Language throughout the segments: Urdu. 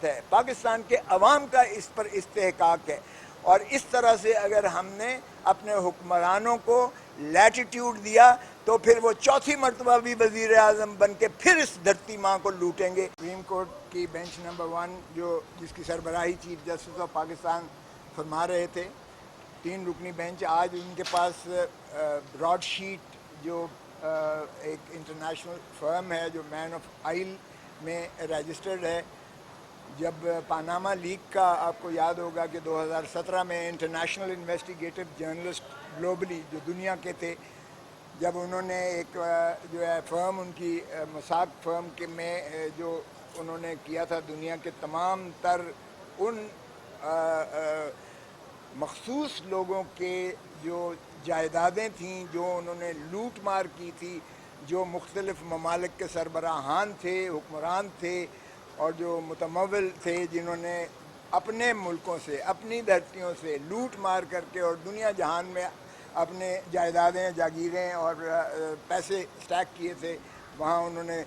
بات ہے، پاکستان کے عوام کا اس پر استحقاق ہے، اور اس طرح سے اگر ہم نے اپنے حکمرانوں کو لیٹیٹیوڈ دیا تو پھر وہ چوتھی مرتبہ بھی وزیر اعظم بن کے پھر اس دھرتی ماں کو لوٹیں گے۔ سپریم کورٹ کی بینچ نمبر 1 جس کی سربراہی چیف جسٹس آف پاکستان فرما رہے تھے، 3 رکنی بینچ، آج ان کے پاس براڈ شیٹ جو ایک انٹرنیشنل فرم ہے جو مین آف آئل میں رجسٹرڈ ہے، جب پاناما لیک کا آپ کو یاد ہوگا کہ 2017 میں انٹرنیشنل انویسٹیگیٹو جرنلسٹ گلوبلی جو دنیا کے تھے، جب انہوں نے ایک جو ہے فرم ان کی مساق فرم کے میں جو انہوں نے کیا تھا دنیا کے تمام تر ان مخصوص لوگوں کے جو جائیدادیں تھیں جو انہوں نے لوٹ مار کی تھی، جو مختلف ممالک کے سربراہان تھے، حکمران تھے، اور جو متمول تھے جنہوں نے اپنے ملکوں سے، اپنی دھرتیوں سے لوٹ مار کر کے اور دنیا جہان میں اپنے جائیدادیں، جاگیریں اور پیسے سٹیک کیے تھے، وہاں انہوں نے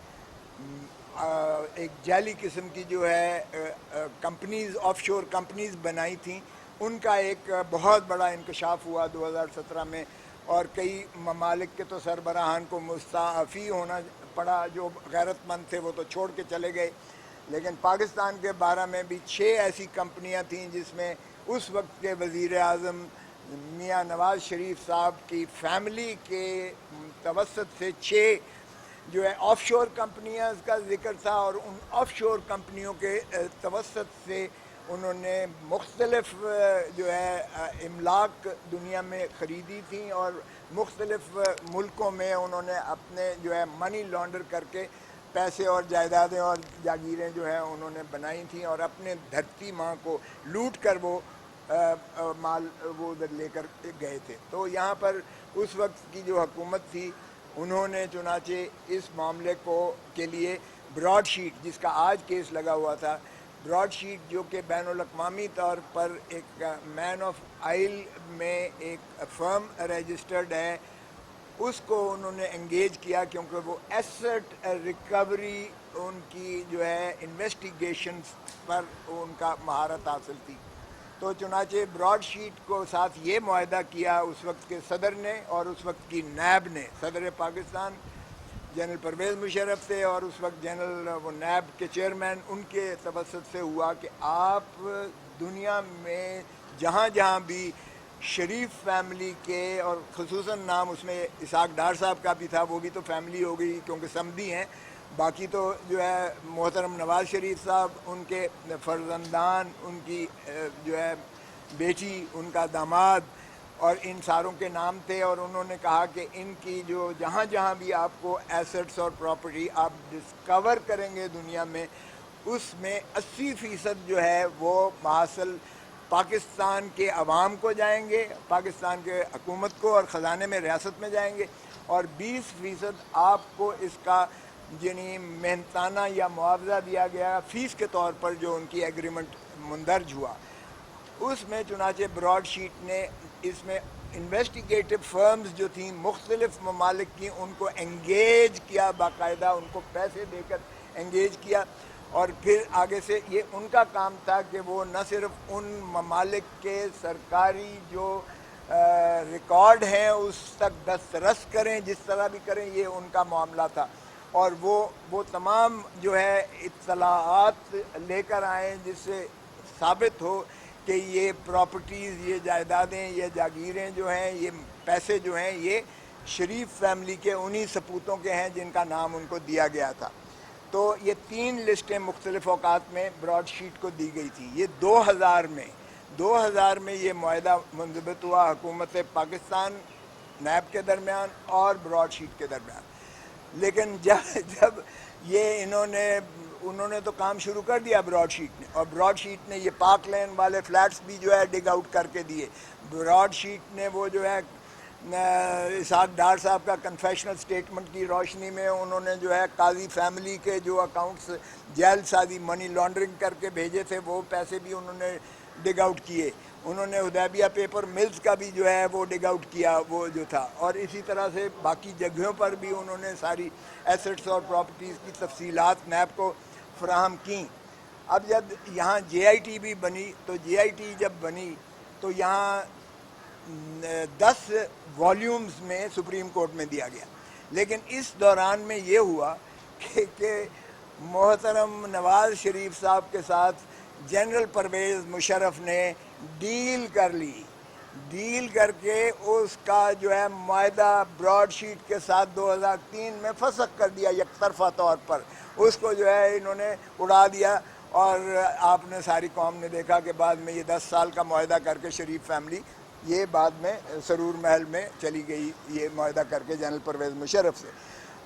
ایک جعلی قسم کی جو ہے کمپنیز، آف شور کمپنیز بنائی تھیں، ان کا ایک بہت بڑا انکشاف ہوا 2017 میں، اور کئی ممالک کے تو سربراہان کو مستعفی ہونا پڑا، جو غیرت مند تھے وہ تو چھوڑ کے چلے گئے۔ لیکن پاکستان کے بارے میں بھی 6 ایسی کمپنیاں تھیں جس میں اس وقت کے وزیر اعظم میاں نواز شریف صاحب کی فیملی کے توسط سے 6 جو ہے آف شور کمپنیاں کا ذکر تھا، اور ان آف شور کمپنیوں کے توسط سے انہوں نے مختلف جو ہے املاک دنیا میں خریدی تھیں، اور مختلف ملکوں میں انہوں نے اپنے جو ہے منی لانڈر کر کے پیسے اور جائیدادیں اور جاگیریں جو ہیں انہوں نے بنائی تھیں، اور اپنے دھرتی ماں کو لوٹ کر وہ مال وہ ادھر لے کر گئے تھے۔ تو یہاں پر اس وقت کی جو حکومت تھی، انہوں نے چنانچہ اس معاملے کے لیے براڈ شیٹ، جس کا آج کیس لگا ہوا تھا، براڈ شیٹ جو کہ بین الاقوامی طور پر ایک مین آف آئل میں ایک فرم رجسٹرڈ ہے، اس کو انہوں نے انگیج کیا، کیونکہ وہ ایسٹ ریکوری ان کی جو ہے انویسٹیگیشنز پر ان کا مہارت حاصل تھی۔ تو چنانچہ براڈ شیٹ کو ساتھ یہ معاہدہ کیا اس وقت کے صدر نے اور اس وقت کی نیب نے، صدر پاکستان جنرل پرویز مشرف تھے، اور اس وقت جنرل وہ نیب کے چیئرمین، ان کے توسط سے ہوا کہ آپ دنیا میں جہاں جہاں بھی شریف فیملی کے، اور خصوصاً نام اس میں اسحاق ڈار صاحب کا بھی تھا، وہ بھی تو فیملی ہو گئی کیونکہ سمدھی ہیں، باقی تو جو ہے محترم نواز شریف صاحب، ان کے فرزندان، ان کی جو ہے بیٹی، ان کا داماد، اور ان ساروں کے نام تھے، اور انہوں نے کہا کہ ان کی جو جہاں جہاں بھی آپ کو ایسٹس اور پراپرٹی آپ ڈسکور کریں گے دنیا میں، اس میں 80% جو ہے وہ حاصل پاکستان کے عوام کو جائیں گے، پاکستان کے حکومت کو اور خزانے میں ریاست میں جائیں گے، اور 20% آپ کو اس کا یعنی محنتانہ یا معاوضہ دیا گیا فیس کے طور پر جو ان کی ایگریمنٹ مندرج ہوا۔ اس میں چنانچہ براڈ شیٹ نے اس میں انویسٹیگیٹو فرمز جو تھیں مختلف ممالک کی، ان کو انگیج کیا، باقاعدہ ان کو پیسے دے کر انگیج کیا، اور پھر آگے سے یہ ان کا کام تھا کہ وہ نہ صرف ان ممالک کے سرکاری جو ریکارڈ ہیں اس تک دسترس کریں، جس طرح بھی کریں، یہ ان کا معاملہ تھا، اور وہ تمام جو ہے اطلاعات لے کر آئیں جس سے ثابت ہو کہ یہ پراپرٹیز، یہ جائیدادیں، یہ جاگیریں جو ہیں، یہ پیسے جو ہیں، یہ شریف فیملی کے انہی سپوتوں کے ہیں جن کا نام ان کو دیا گیا تھا۔ تو یہ 3 لسٹیں مختلف اوقات میں براڈ شیٹ کو دی گئی تھی۔ یہ 2000 میں یہ معاہدہ منضبط ہوا حکومت پاکستان نیب کے درمیان اور براڈ شیٹ کے درمیان۔ لیکن جب یہ انہوں نے تو کام شروع کر دیا براڈ شیٹ نے، اور براڈ شیٹ نے یہ پاک لین والے فلیٹس بھی جو ہے ڈگ آؤٹ کر کے دیے، براڈ شیٹ نے وہ جو ہے اسحاق ڈار صاحب کا کنفیشنل سٹیٹمنٹ کی روشنی میں انہوں نے جو ہے قاضی فیملی کے جو اکاؤنٹس جیل سازی منی لانڈرنگ کر کے بھیجے تھے، وہ پیسے بھی انہوں نے ڈگ آؤٹ کیے، انہوں نے حدیبیہ پیپر ملز کا بھی جو ہے وہ ڈگ آؤٹ کیا، وہ جو تھا، اور اسی طرح سے باقی جگہوں پر بھی انہوں نے ساری ایسٹس اور پراپرٹیز کی تفصیلات نیب کو فراہم کیں۔ اب جب یہاں جے آئی ٹی بھی بنی تو جے آئی ٹی جب بنی تو یہاں 10 والیومز میں سپریم کورٹ میں دیا گیا، لیکن اس دوران میں یہ ہوا کہ محترم نواز شریف صاحب کے ساتھ جنرل پرویز مشرف نے ڈیل کر لی، ڈیل کر کے اس کا جو ہے معاہدہ براڈ شیٹ کے ساتھ 2003 میں فسخ کر دیا یک طرفہ طور پر، اس کو جو ہے انہوں نے اڑا دیا، اور آپ نے ساری قوم نے دیکھا کہ بعد میں یہ 10 سال کا معاہدہ کر کے شریف فیملی یہ بعد میں سرور محل میں چلی گئی، یہ معاہدہ کر کے جنرل پرویز مشرف سے۔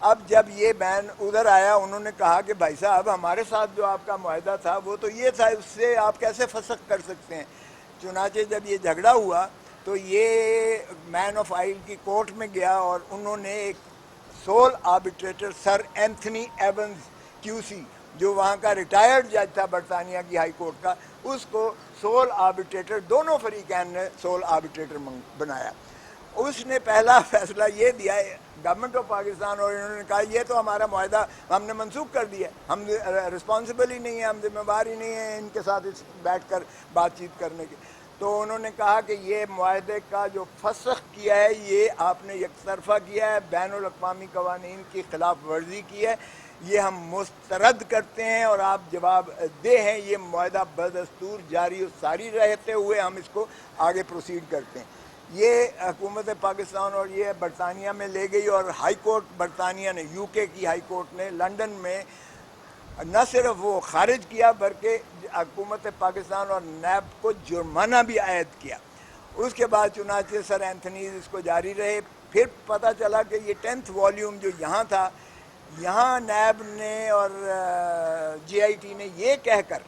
اب جب یہ بین ادھر آیا انہوں نے کہا کہ بھائی صاحب ہمارے ساتھ جو آپ کا معاہدہ تھا وہ تو یہ تھا، اس سے آپ کیسے فسخ کر سکتے ہیں؟ چنانچہ جب یہ جھگڑا ہوا تو یہ مین آف آئل کی کورٹ میں گیا اور انہوں نے ایک سول آربیٹریٹر سر اینتھنی ایونز کیو سی جو وہاں کا ریٹائرڈ جج تھا برطانیہ کی ہائی کورٹ کا، اس کو سول آربیٹریٹر، دونوں فریقین نے سول آربیٹریٹر بنایا۔ اس نے پہلا فیصلہ یہ دیا ہے گورنمنٹ آف پاکستان، اور انہوں نے کہا یہ تو ہمارا معاہدہ ہم نے منسوخ کر دیا، ہم رسپانسبل ہی نہیں ہیں، ہم ذمہ دار ہی نہیں ہیں ان کے ساتھ بیٹھ کر بات چیت کرنے کی۔ تو انہوں نے کہا کہ یہ معاہدے کا جو فسخ کیا ہے یہ آپ نے یک طرفہ کیا ہے، بین الاقوامی قوانین کی خلاف ورزی کی ہے، یہ ہم مسترد کرتے ہیں اور آپ جواب دہ ہیں، یہ معاہدہ بدستور جاری و ساری رہتے ہوئے ہم اس کو آگے پروسیڈ کرتے ہیں۔ یہ حکومت پاکستان اور یہ برطانیہ میں لے گئی، اور ہائی کورٹ برطانیہ نے، یو کے کی ہائی کورٹ نے لنڈن میں نہ صرف وہ خارج کیا بلکہ حکومت پاکستان اور نیب کو جرمانہ بھی عائد کیا۔ اس کے بعد چنانچہ سر اینتھنیز اس کو جاری رہے۔ پھر پتہ چلا کہ یہ 10th والیوم جو یہاں تھا، یہاں نیب نے اور جے آئی ٹی نے یہ کہہ کر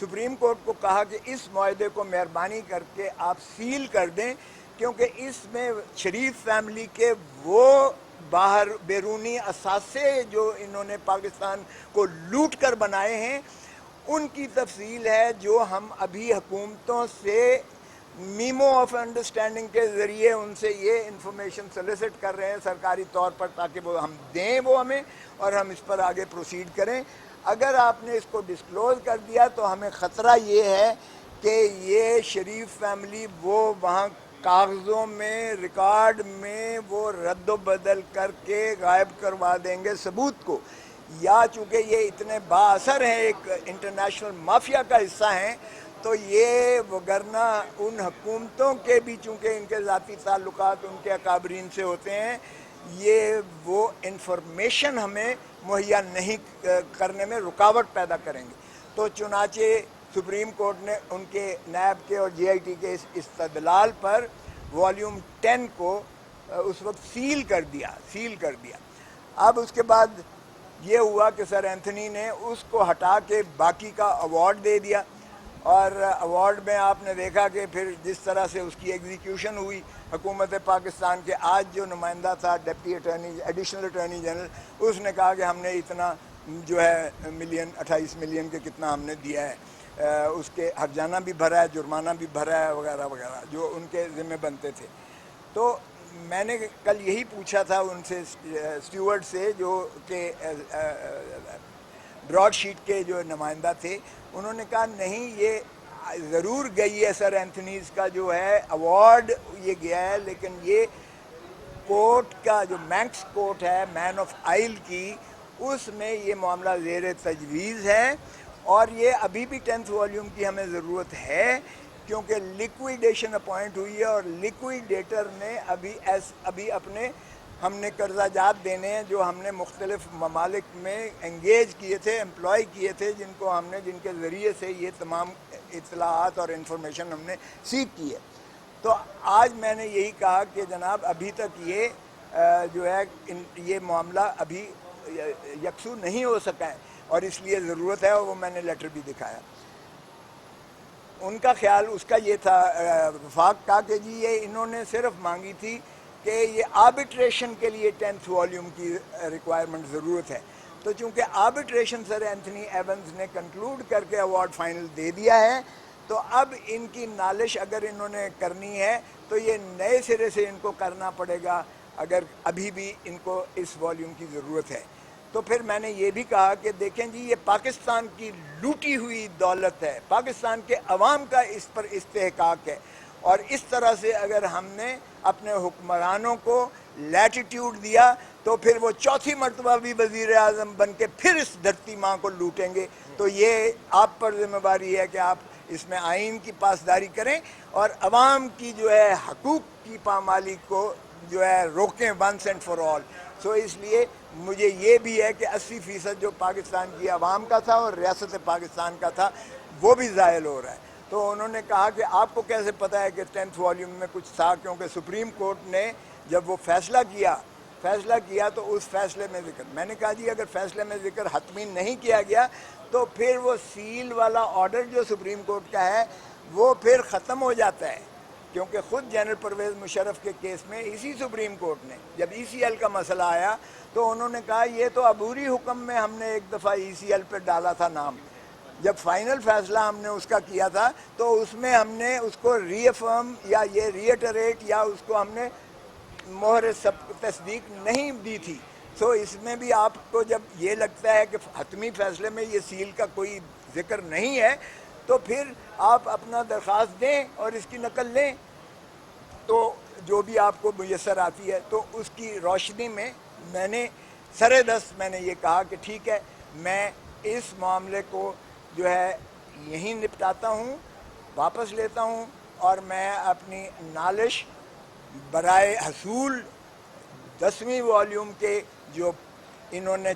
سپریم کورٹ کو کہا کہ اس معاہدے کو مہربانی کر کے آپ سیل کر دیں، کیونکہ اس میں شریف فیملی کے وہ باہر بیرونی اثاثے جو انہوں نے پاکستان کو لوٹ کر بنائے ہیں ان کی تفصیل ہے، جو ہم ابھی حکومتوں سے میمو آف انڈرسٹینڈنگ کے ذریعے ان سے یہ انفارمیشن سلیسٹ کر رہے ہیں سرکاری طور پر، تاکہ وہ ہم دیں وہ ہمیں اور ہم اس پر آگے پروسیڈ کریں۔ اگر آپ نے اس کو ڈسکلوز کر دیا تو ہمیں خطرہ یہ ہے کہ یہ شریف فیملی وہ وہاں کاغذوں میں، ریکارڈ میں وہ رد و بدل کر کے غائب کروا دیں گے ثبوت کو، یا چونکہ یہ اتنے با اثر ہیں، ایک انٹرنیشنل مافیا کا حصہ ہیں، تو یہ وگرنہ ان حکومتوں کے بھی چونکہ ان کے ذاتی تعلقات ان کے اکابرین سے ہوتے ہیں، یہ وہ انفارمیشن ہمیں مہیا نہیں کرنے میں رکاوٹ پیدا کریں گے۔ تو چنانچہ سپریم کورٹ نے ان کے نیب کے اور جے آئی ٹی کے اس استدلال پر والیوم 10 کو اس وقت سیل کر دیا۔ اب اس کے بعد یہ ہوا کہ سر اینتھنی نے اس کو ہٹا کے باقی کا ایوارڈ دے دیا، اور ایوارڈ میں آپ نے دیکھا کہ پھر جس طرح سے اس کی ایگزیکیوشن ہوئی حکومت پاکستان کے آج جو نمائندہ تھا deputy attorney additional attorney general, اس نے کہا کہ ہم نے اتنا جو ہے 28 ملین کے کتنا ہم نے دیا ہے، اس کے ہرجانہ بھی بھرا ہے، جرمانہ بھی بھرا ہے، وغیرہ وغیرہ جو ان کے ذمہ بنتے تھے۔ تو میں نے کل یہی پوچھا تھا ان سے اسٹیورڈ سے جو کہ براڈ شیٹ کے جو نمائندہ تھے، انہوں نے کہا نہیں یہ ضرور گئی ہے سر اینتھنیز کا جو ہے ایوارڈ یہ گیا ہے، لیکن یہ کورٹ کا جو مینکس کورٹ ہے مین آف آئل کی، اس میں یہ معاملہ زیر تجویز ہے، اور یہ ابھی بھی 10th والیوم کی ہمیں ضرورت ہے، کیونکہ لیکویڈیشن اپوائنٹ ہوئی ہے، اور لیکویڈیٹر نے ابھی اپنے ہم نے قرضہ جات دینے ہیں جو ہم نے مختلف ممالک میں انگیج کیے تھے، امپلائی کیے تھے، جن کے ذریعے سے یہ تمام اطلاعات اور انفارمیشن ہم نے سیکھ کی ہے۔ تو آج میں نے یہی کہا کہ جناب ابھی تک یہ جو ہے یہ معاملہ ابھی یکسو نہیں ہو سکا ہے، اور اس لیے ضرورت ہے، اور وہ میں نے لیٹر بھی دکھایا۔ ان کا خیال اس کا یہ تھا وفاق کا کہ جی یہ انہوں نے صرف مانگی تھی کہ یہ آربیٹریشن کے لیے 10th والیوم کی ریکوائرمنٹ ضرورت ہے، تو چونکہ آربیٹریشن سر اینتھنی ایونز نے کنکلوڈ کر کے ایوارڈ فائنل دے دیا ہے، تو اب ان کی نالش اگر انہوں نے کرنی ہے تو یہ نئے سرے سے ان کو کرنا پڑے گا، اگر ابھی بھی ان کو اس والیوم کی ضرورت ہے۔ تو پھر میں نے یہ بھی کہا کہ دیکھیں جی یہ پاکستان کی لوٹی ہوئی دولت ہے، پاکستان کے عوام کا اس پر استحقاق ہے، اور اس طرح سے اگر ہم نے اپنے حکمرانوں کو لیٹیٹیوڈ دیا تو پھر وہ چوتھی مرتبہ بھی وزیر اعظم بن کے پھر اس دھرتی ماں کو لوٹیں گے. تو یہ آپ پر ذمہ داری ہے کہ آپ اس میں آئین کی پاسداری کریں اور عوام کی جو ہے حقوق کی پامالی کو جو ہے روکیں ونس اینڈ فار آل. سو اس لیے مجھے یہ بھی ہے کہ 80% جو پاکستان کی عوام کا تھا اور ریاست پاکستان کا تھا وہ بھی زائل ہو رہا ہے. تو انہوں نے کہا کہ آپ کو کیسے پتہ ہے کہ 10th والیوم میں کچھ تھا، کیونکہ سپریم کورٹ نے جب وہ فیصلہ کیا تو اس فیصلے میں ذکر. میں نے کہا جی اگر فیصلے میں ذکر حتمی نہیں کیا گیا تو پھر وہ سیل والا آرڈر جو سپریم کورٹ کا ہے وہ پھر ختم ہو جاتا ہے، کیونکہ خود جنرل پرویز مشرف کے کیس میں اسی سپریم کورٹ نے جب ای سی ایل کا مسئلہ آیا تو انہوں نے کہا یہ تو عبوری حکم میں ہم نے ایک دفعہ ای سی ایل پہ ڈالا تھا نام، جب فائنل فیصلہ ہم نے اس کا کیا تھا تو اس میں ہم نے اس کو ری افرم یا یہ ری ایٹریٹ یا اس کو ہم نے مہر تصدیق نہیں دی تھی. سو اس میں بھی آپ کو جب یہ لگتا ہے کہ حتمی فیصلے میں یہ سیل کا کوئی ذکر نہیں ہے تو پھر آپ اپنا درخواست دیں اور اس کی نقل لیں تو جو بھی آپ کو میسر آتی ہے. تو اس کی روشنی میں میں نے سر دست میں نے یہ کہا کہ ٹھیک ہے میں اس معاملے کو جو ہے یہیں نپٹاتا ہوں، واپس لیتا ہوں، اور میں اپنی نالش برائے حصول 10ویں والیوم کے جو انہوں نے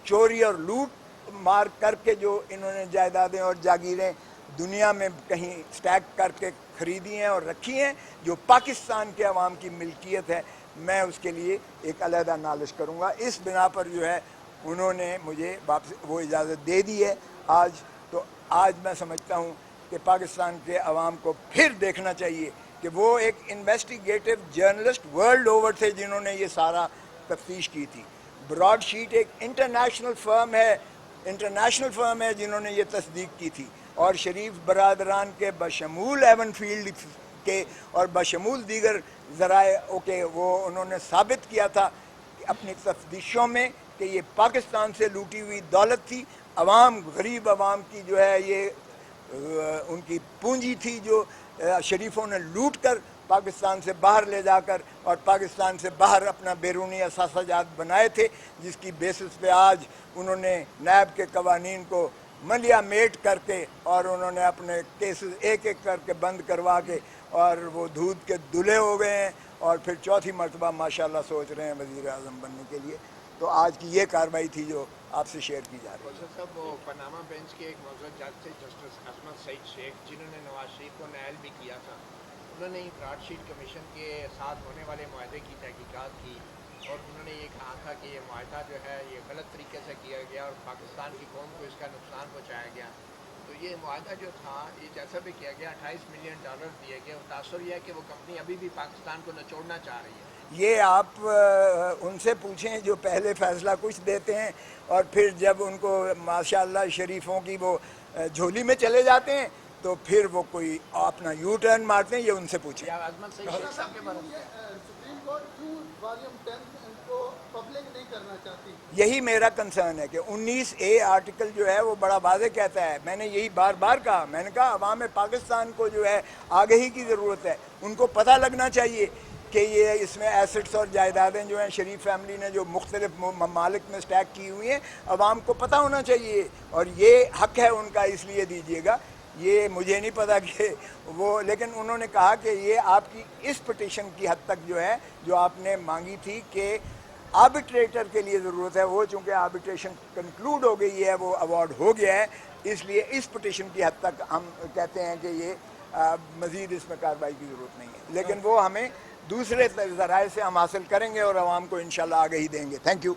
چوری اور لوٹ مار کر کے جو انہوں نے جائیدادیں اور جاگیریں دنیا میں کہیں سٹیک کر کے خریدی ہیں اور رکھی ہیں جو پاکستان کے عوام کی ملکیت ہے، میں اس کے لیے ایک علیحدہ نالش کروں گا. اس بنا پر جو ہے انہوں نے مجھے واپس وہ اجازت دے دی ہے آج. تو آج میں سمجھتا ہوں کہ پاکستان کے عوام کو پھر دیکھنا چاہیے کہ وہ ایک انویسٹیگیٹو جرنلسٹ ورلڈ اوور تھے جنہوں نے یہ سارا تفتیش کی تھی. براڈ شیٹ ایک انٹرنیشنل فرم ہے جنہوں نے یہ تصدیق کی تھی، اور شریف برادران کے بشمول ایون فیلڈ کے اور بشمول دیگر ذرائع کے وہ انہوں نے ثابت کیا تھا اپنی تفتیشوں میں کہ یہ پاکستان سے لوٹی ہوئی دولت تھی، عوام غریب عوام کی جو ہے یہ ان کی پونجی تھی جو شریفوں نے لوٹ کر پاکستان سے باہر لے جا کر اور پاکستان سے باہر اپنا بیرونی اثاثہ جات بنائے تھے، جس کی بیسس پہ آج انہوں نے نیب کے قوانین کو ملیا میٹ کر کے اور انہوں نے اپنے کیسز ایک ایک کر کے بند کروا کے اور وہ دودھ کے دلہے ہو گئے ہیں اور پھر چوتھی مرتبہ ماشاءاللہ سوچ رہے ہیں وزیر اعظم بننے کے لیے. تو آج کی یہ کارروائی تھی جو آپ سے شیئر کی جا رہی ہے. صاحب وہ پاناما بینچ کے ایک موضوع جج تھے جسٹس عصمت سعید شیخ جنہوں نے نواز شریف کو نائل بھی کیا تھا، انہوں نے براڈ شیٹ کمیشن کے ساتھ ہونے والے معاہدے کی تحقیقات کی اور انہوں نے یہ کہا تھا کہ یہ معاہدہ جو ہے یہ غلط طریقے سے کیا گیا اور پاکستان کی قوم کو اس کا نقصان پہنچایا گیا. تو یہ معاہدہ جو تھا یہ جیسا بھی کیا گیا $28 ملین دیے گئے، اور تاثر یہ ہے کہ وہ کمپنی ابھی بھی پاکستان کو نچوڑنا چاہ رہی ہے. یہ آپ ان سے پوچھیں جو پہلے فیصلہ کچھ دیتے ہیں اور پھر جب ان کو ماشاءاللہ شریفوں کی وہ جھولی میں چلے جاتے ہیں تو پھر وہ کوئی اپنا یو ٹرن مارتے ہیں. یہ ان سے پوچھیں. عظمت سعید شیخ صاحب کے بارے میں سپریم کورٹ کیوں والیوم 10 ان کو پبلک نہیں کرنا چاہتی؟ یہی میرا کنسرن ہے کہ 19A آرٹیکل جو ہے وہ بڑا واضح کہتا ہے. میں نے یہی بار بار کہا، میں نے کہا عوام پاکستان کو جو ہے آگہی کی ضرورت ہے، ان کو پتہ لگنا چاہیے کہ یہ اس میں ایسٹس اور جائیدادیں جو ہیں شریف فیملی نے جو مختلف ممالک میں سٹیک کی ہوئی ہیں عوام کو پتہ ہونا چاہیے، اور یہ حق ہے ان کا، اس لیے دیجیے گا. یہ مجھے نہیں پتا کہ وہ، لیکن انہوں نے کہا کہ یہ آپ کی اس پٹیشن کی حد تک جو ہے جو آپ نے مانگی تھی کہ آربیٹریٹر کے لیے ضرورت ہے، وہ چونکہ آربیٹریشن کنکلوڈ ہو گئی ہے، وہ ایوارڈ ہو گیا ہے، اس لیے اس پٹیشن کی حد تک ہم کہتے ہیں کہ یہ مزید اس میں کارروائی کی ضرورت نہیں ہے. لیکن وہ ہمیں دوسرے ذرائع سے ہم حاصل کریں گے اور عوام کو انشاءاللہ آگہی دیں گے. Thank you.